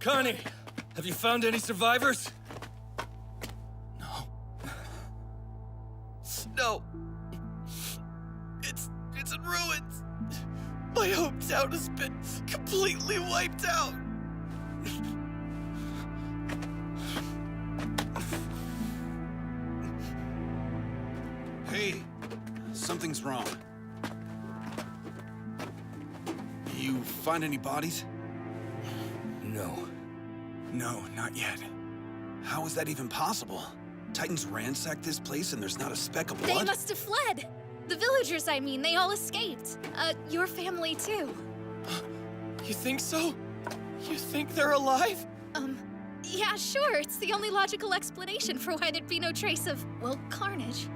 Connie, have you found any survivors? No. No. It's in ruins. My hometown has been completely wiped out. Hey, something's wrong. You find any bodies? No. No, not yet. How is that even possible? Titans ransacked this place and there's not a speck of blood? They must have fled! The villagers, I mean, they all escaped. Your family too. You think so? You think they're alive? Yeah, sure. It's the only logical explanation for why there'd be no trace of, well, carnage.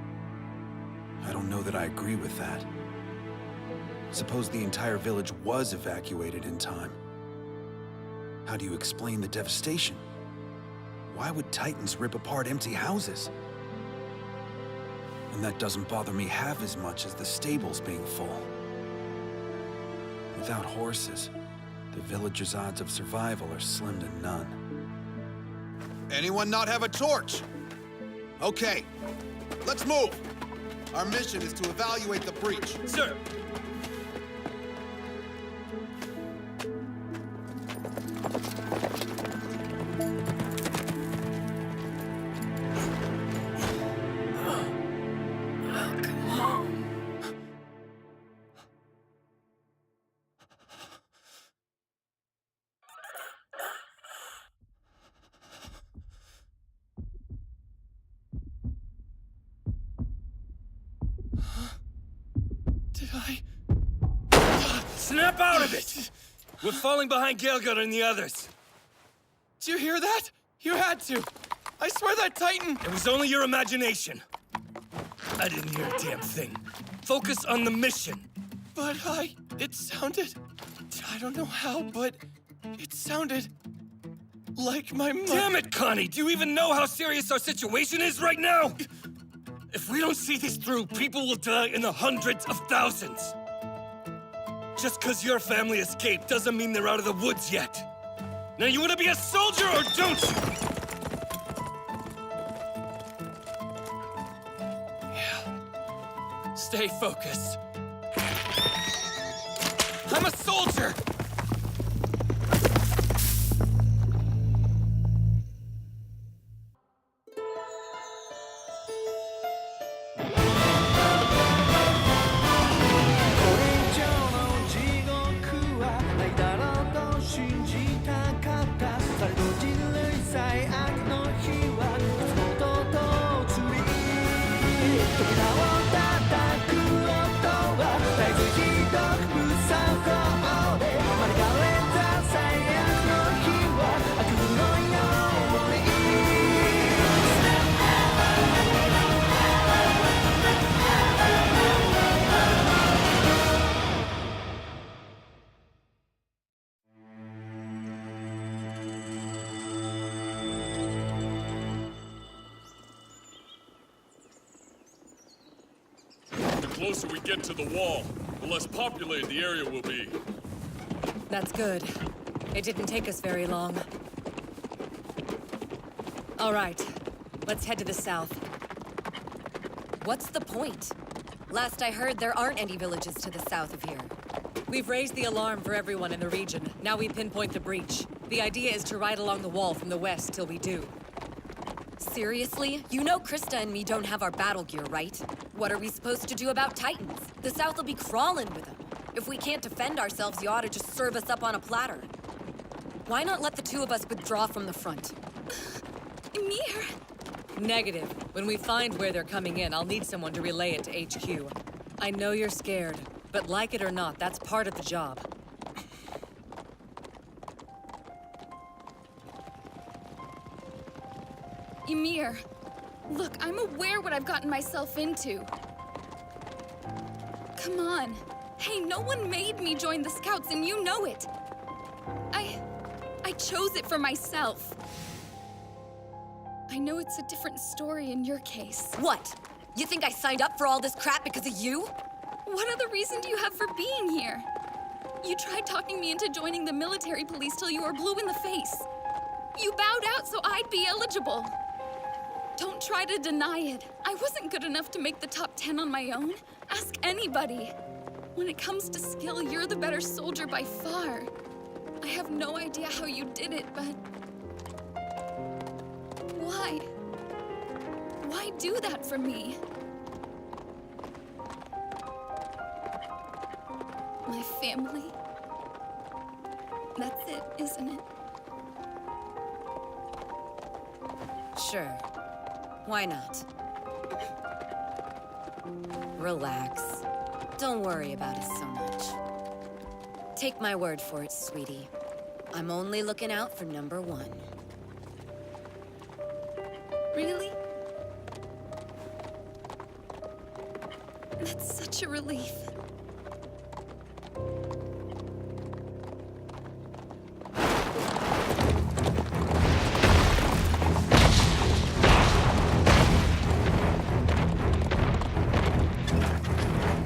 I don't know that I agree with that. Suppose the entire village was evacuated in time. How do you explain the devastation? Why would Titans rip apart empty houses? And that doesn't bother me half as much as the stables being full. Without horses, the village's odds of survival are slim to none. Anyone not have a torch? Okay, let's move. Our mission is to evaluate the breach. Sir! Did I? Snap out of it! We're falling behind Gelgar and the others. Did you hear that? You had to. I swear that Titan... It was only your imagination. I didn't hear a damn thing. Focus on the mission. But it sounded... I don't know how, but it sounded like my mother... Damn it, Connie! Do you even know how serious our situation is right now? If we don't see this through, people will die in the hundreds of thousands. Just because your family escaped doesn't mean they're out of the woods yet. Now, you want to be a soldier or don't you? Yeah. Stay focused. I'm a soldier! The closer we get to the wall, the less populated the area will be. That's good. It didn't take us very long. All right, let's head to the south. What's the point? Last I heard, there aren't any villages to the south of here. We've raised the alarm for everyone in the region. Now we pinpoint the breach. The idea is to ride along the wall from the west till we do. Seriously? You know Krista and me don't have our battle gear, right? What are we supposed to do about Titans? The South will be crawling with them. If we can't defend ourselves, you ought to just serve us up on a platter. Why not let the two of us withdraw from the front? Ymir! Negative. When we find where they're coming in, I'll need someone to relay it to HQ. I know you're scared, but like it or not, that's part of the job. Ymir, look, I'm aware what I've gotten myself into. Come on. Hey, no one made me join the Scouts, and you know it. I chose it for myself. I know it's a different story in your case. What? You think I signed up for all this crap because of you? What other reason do you have for being here? You tried talking me into joining the military police till you were blue in the face. You bowed out so I'd be eligible. Don't try to deny it. I wasn't good enough to make the top 10 on my own. Ask anybody. When it comes to skill, you're the better soldier by far. I have no idea how you did it, but... Why? Why do that for me? My family? That's it, isn't it? Sure. Why not? Relax. Don't worry about us so much. Take my word for it, sweetie. I'm only looking out for number one. Really? That's such a relief.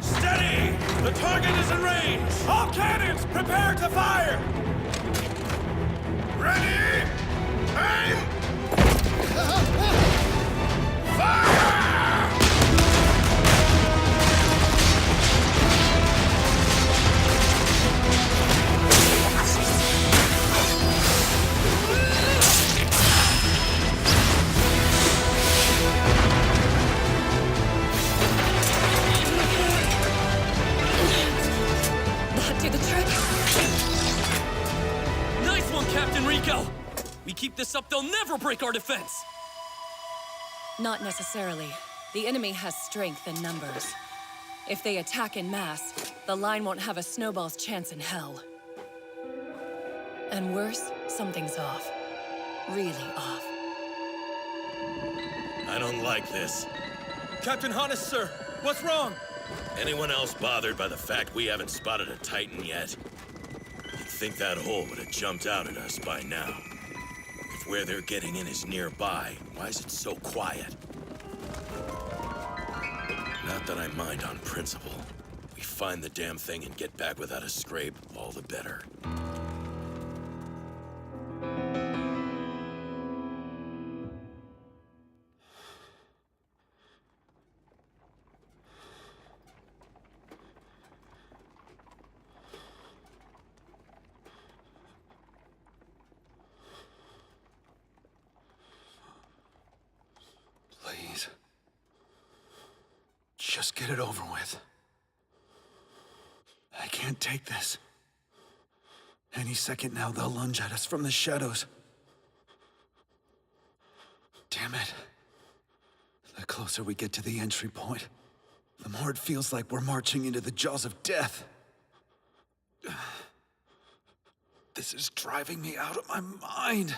Steady! The target is in range! All cannons, prepare to fire! Ready! Aim! Fire! That did the trick. Nice one, Captain Rico. We keep this up, they'll never break our defense. Not necessarily. The enemy has strength in numbers. If they attack in mass, the line won't have a snowball's chance in hell. And worse, something's off. Really off. I don't like this. Captain Hannes, sir, what's wrong? Anyone else bothered by the fact we haven't spotted a Titan yet? You'd think that hole would have jumped out at us by now. If where they're getting in is nearby, why is it so quiet? Not that I mind on principle. We find the damn thing and get back without a scrape, all the better. Please. Just get it over with. I can't take this. Any second now, they'll lunge at us from the shadows. Damn it. The closer we get to the entry point, the more it feels like we're marching into the jaws of death. This is driving me out of my mind.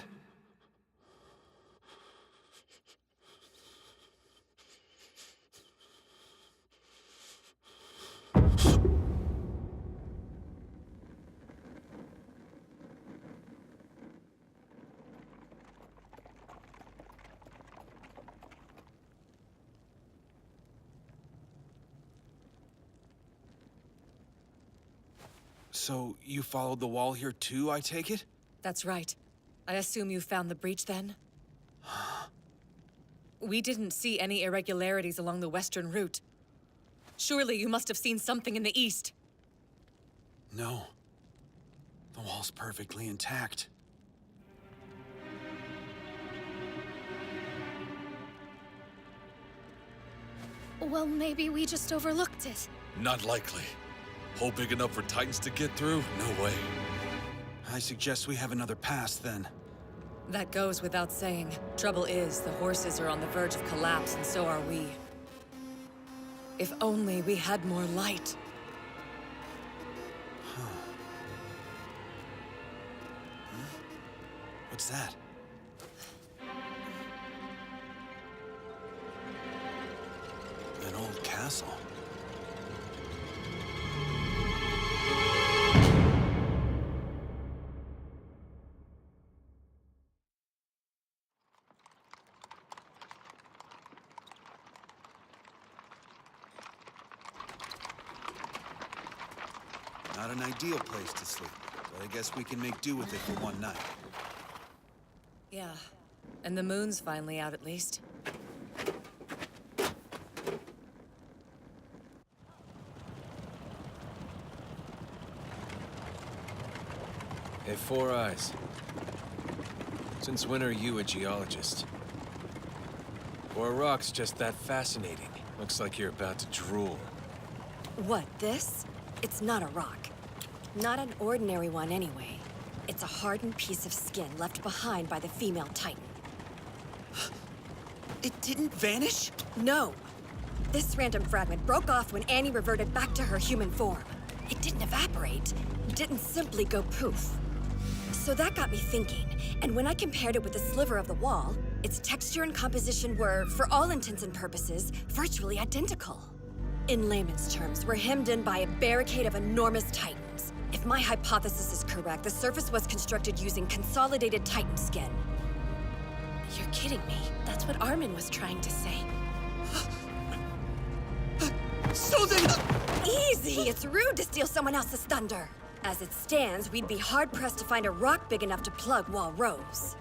So, you followed the wall here too, I take it? That's right. I assume you found the breach then? We didn't see any irregularities along the western route. Surely you must have seen something in the east. No. The wall's perfectly intact. Well, maybe we just overlooked it. Not likely. Hole big enough for Titans to get through? No way. I suggest we have another pass then. That goes without saying. Trouble is, the horses are on the verge of collapse, and so are we. If only we had more light. What's that? An old castle. Not an ideal place to sleep, but I guess we can make do with it for one night. Yeah. And the moon's finally out, at least. Hey, Four Eyes. Since when are you a geologist? Or are rocks just that fascinating? Looks like you're about to drool. What, this? It's not a rock. Not an ordinary one, anyway. It's a hardened piece of skin left behind by the female Titan. It didn't vanish? No! This random fragment broke off when Annie reverted back to her human form. It didn't evaporate. It didn't simply go poof. So that got me thinking, and when I compared it with the sliver of the wall, its texture and composition were, for all intents and purposes, virtually identical. In layman's terms, we're hemmed in by a barricade of enormous titans. If my hypothesis is correct, the surface was constructed using consolidated titan skin. You're kidding me. That's what Armin was trying to say. So then... Easy! It's rude to steal someone else's thunder. As it stands, we'd be hard-pressed to find a rock big enough to plug Wall Rose.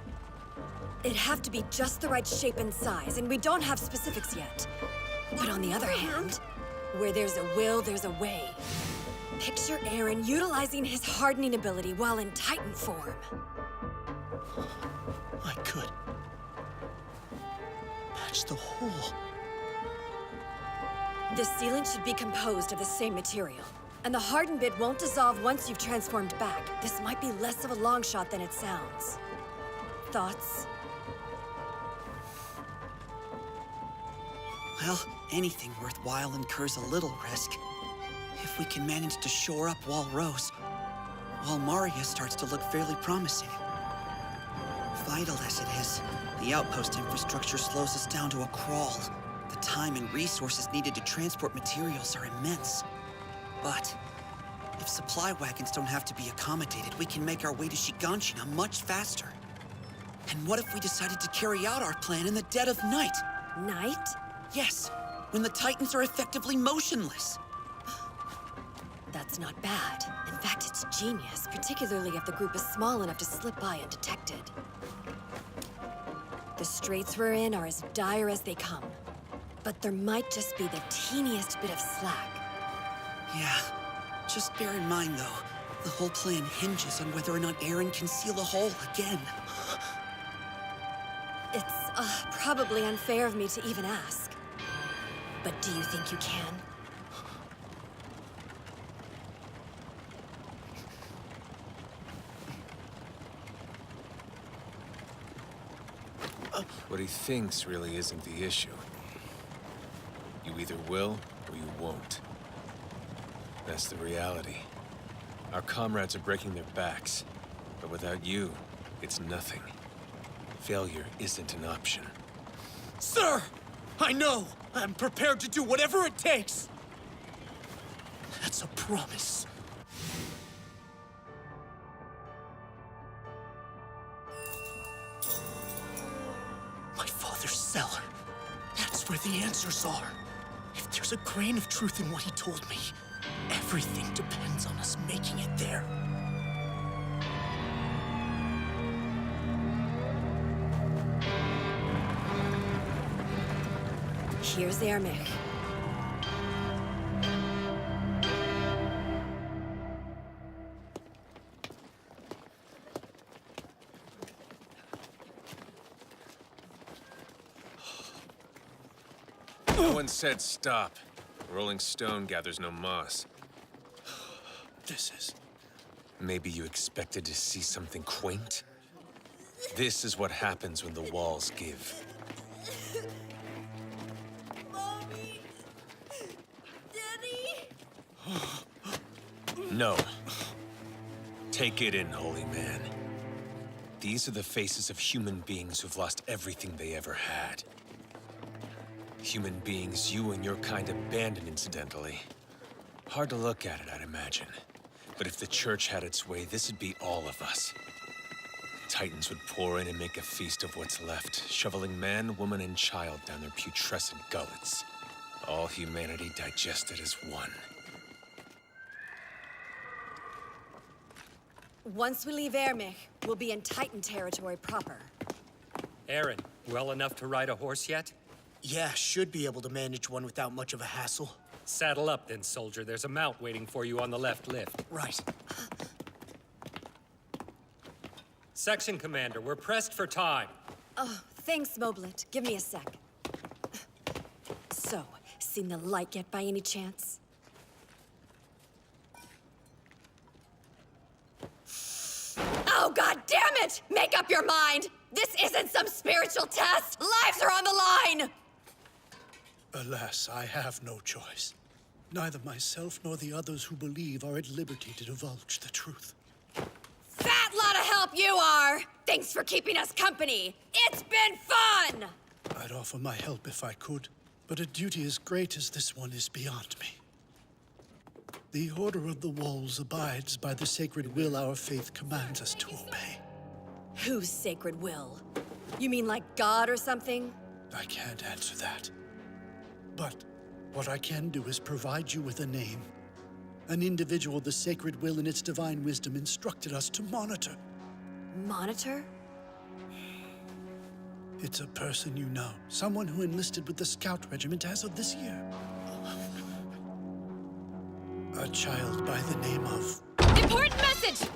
It'd have to be just the right shape and size, and we don't have specifics yet. But on the other hand, where there's a will, there's a way. Picture Eren utilizing his hardening ability while in Titan form. I could... patch the hole. The sealant should be composed of the same material. And the hardened bit won't dissolve once you've transformed back. This might be less of a long shot than it sounds. Thoughts? Well, anything worthwhile incurs a little risk. If we can manage to shore up Wall Rose, Wall Maria starts to look fairly promising. Vital as it is, the outpost infrastructure slows us down to a crawl. The time and resources needed to transport materials are immense. But if supply wagons don't have to be accommodated, we can make our way to Shiganshina much faster. And what if we decided to carry out our plan in the dead of night? Night? Yes, when the Titans are effectively motionless. That's not bad. In fact, it's genius, particularly if the group is small enough to slip by undetected. The straits we're in are as dire as they come. But there might just be the teeniest bit of slack. Yeah, just bear in mind, though, the whole plan hinges on whether or not Eren can seal a hole again. It's probably unfair of me to even ask. But do you think you can? What he thinks really isn't the issue. You either will, or you won't. That's the reality. Our comrades are breaking their backs, but without you, it's nothing. Failure isn't an option. Sir! I know! I'm prepared to do whatever it takes! That's a promise. My father's cellar. That's where the answers are. If there's a grain of truth in what he told me, everything depends on us making it there. Here's Ermich. No one said stop. Rolling stone gathers no moss. This is... Maybe you expected to see something quaint? This is what happens when the walls give. Mommy! Daddy! No. Take it in, holy man. These are the faces of human beings who've lost everything they ever had. Human beings you and your kind abandoned, incidentally. Hard to look at it, I'd imagine. But if the Church had its way, this would be all of us. Titans would pour in and make a feast of what's left, shoveling man, woman, and child down their putrescent gullets. All humanity digested as one. Once we leave Ermich, we'll be in Titan territory proper. Aaron, well enough to ride a horse yet? Yeah, should be able to manage one without much of a hassle. Saddle up then, soldier. There's a mount waiting for you on the left lift. Right. Section Commander, we're pressed for time. Oh, thanks, Moblet. Give me a sec. So, seen the light yet by any chance? Oh, god damn it! Make up your mind! This isn't some spiritual test! Lives are on the line! Alas, I have no choice. Neither myself nor the others who believe are at liberty to divulge the truth. Fat lot of help you are! Thanks for keeping us company! It's been fun! I'd offer my help if I could, but a duty as great as this one is beyond me. The Order of the Walls abides by the sacred will our faith commands us to obey. Whose sacred will? You mean like God or something? I can't answer that. But what I can do is provide you with a name. An individual the sacred will in its divine wisdom instructed us to monitor. Monitor? It's a person you know. Someone who enlisted with the Scout Regiment as of this year. A child by the name of... Important message!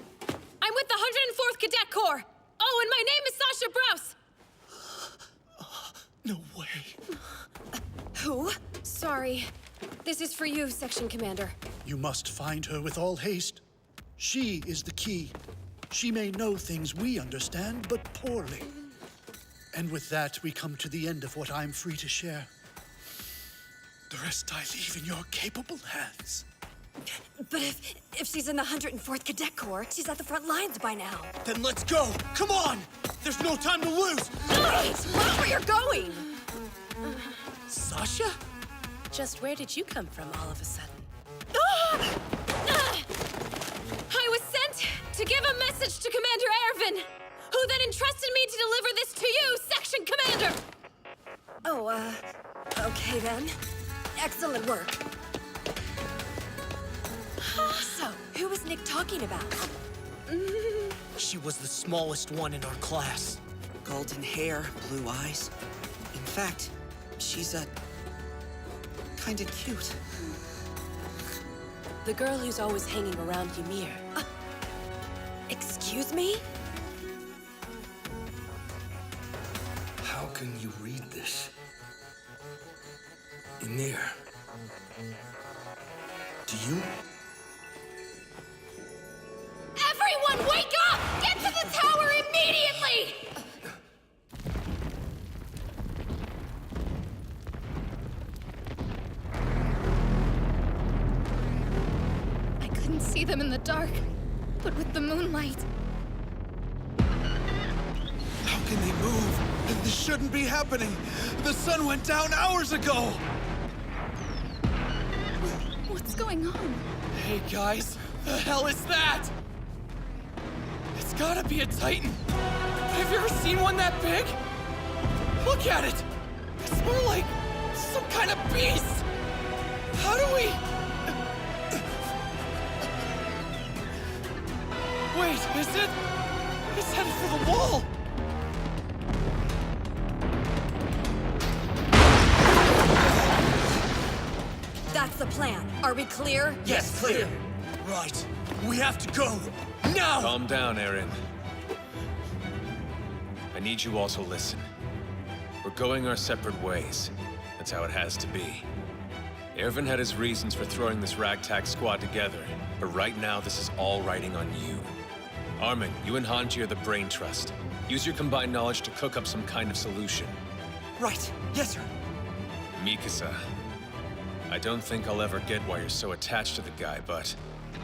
I'm with the 104th Cadet Corps! Oh, and my name is Sasha Brous! No way. Who? Sorry. This is for you, Section Commander. You must find her with all haste. She is the key. She may know things we understand, but poorly. And with that, we come to the end of what I'm free to share. The rest I leave in your capable hands. But if she's in the 104th Cadet Corps, she's at the front lines by now. Then let's go! Come on! There's no time to lose! Wait! Look where you're going! Sasha? Just where did you come from all of a sudden? I was sent to give a message to Commander Ervin, who then entrusted me to deliver this to you, Section Commander! Oh, okay then. Excellent work. So, who was Nick talking about? She was the smallest one in our class. Golden hair, blue eyes. In fact, she's kinda cute. The girl who's always hanging around Ymir. Excuse me? How can you read this? Ymir. Do you? Everyone, wake up! Get to the tower immediately! I couldn't see them in the dark, but with the moonlight. How can they move? This shouldn't be happening. The sun went down hours ago. What's going on? Hey guys, the hell is that? It's gotta be a Titan. Have you ever seen one that big? Look at it. It's more like some kind of beast. How do we... Wait, is it? It's headed for the wall. That's the plan. Are we clear? Yes, clear. Right. We have to go. Now! Calm down, Aaron. I need you all to listen. We're going our separate ways. That's how it has to be. Ervin had his reasons for throwing this ragtag squad together, but right now this is all riding on you. Armin, you and Hanji are the brain trust. Use your combined knowledge to cook up some kind of solution. Right. Yes, sir. Mikasa, I don't think I'll ever get why you're so attached to the guy, but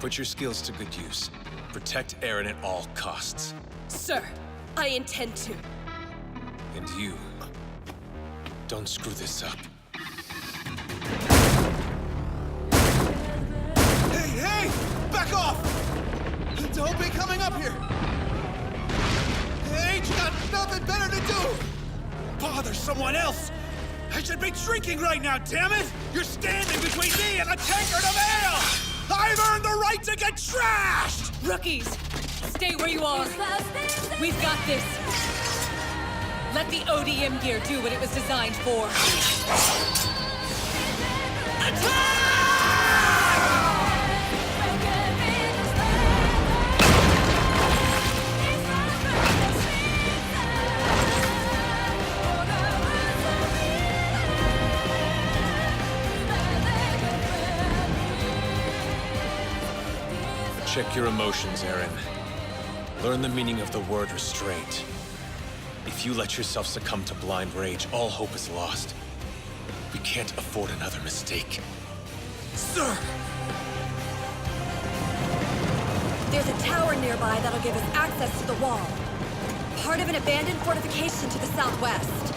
put your skills to good use. Protect Aaron at all costs. Sir, I intend to. And you, don't screw this up. Hey! Back off! Don't be coming up here! Ain't you got nothing better to do? Bother someone else! I should be drinking right now, damn it! You're standing between me and a tankard of ale! I've earned the right to get trashed! Rookies, stay where you are. We've got this. Let the ODM gear do what it was designed for. Check your emotions, Eren. Learn the meaning of the word restraint. If you let yourself succumb to blind rage, all hope is lost. We can't afford another mistake. Sir! There's a tower nearby that'll give us access to the wall. Part of an abandoned fortification to the southwest.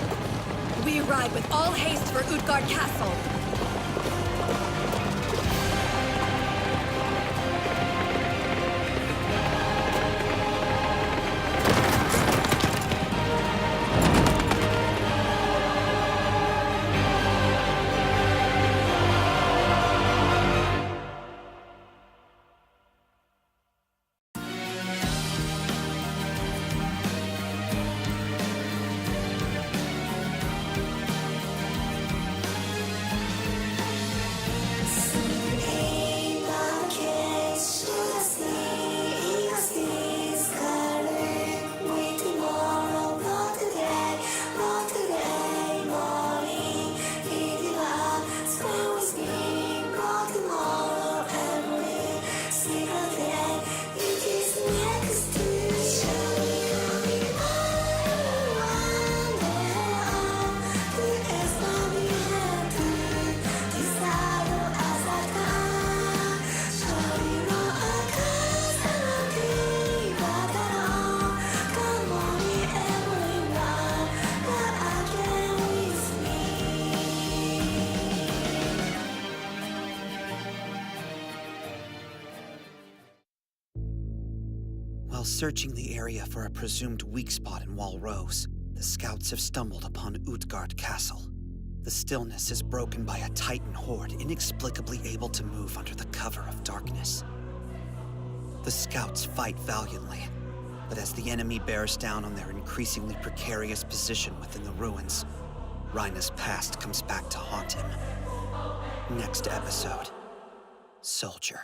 We ride with all haste for Utgard Castle. While searching the area for a presumed weak spot in Wall Rose, the scouts have stumbled upon Utgard Castle. The stillness is broken by a Titan horde inexplicably able to move under the cover of darkness. The scouts fight valiantly, but as the enemy bears down on their increasingly precarious position within the ruins, Reyna's past comes back to haunt him. Next episode, Soldier.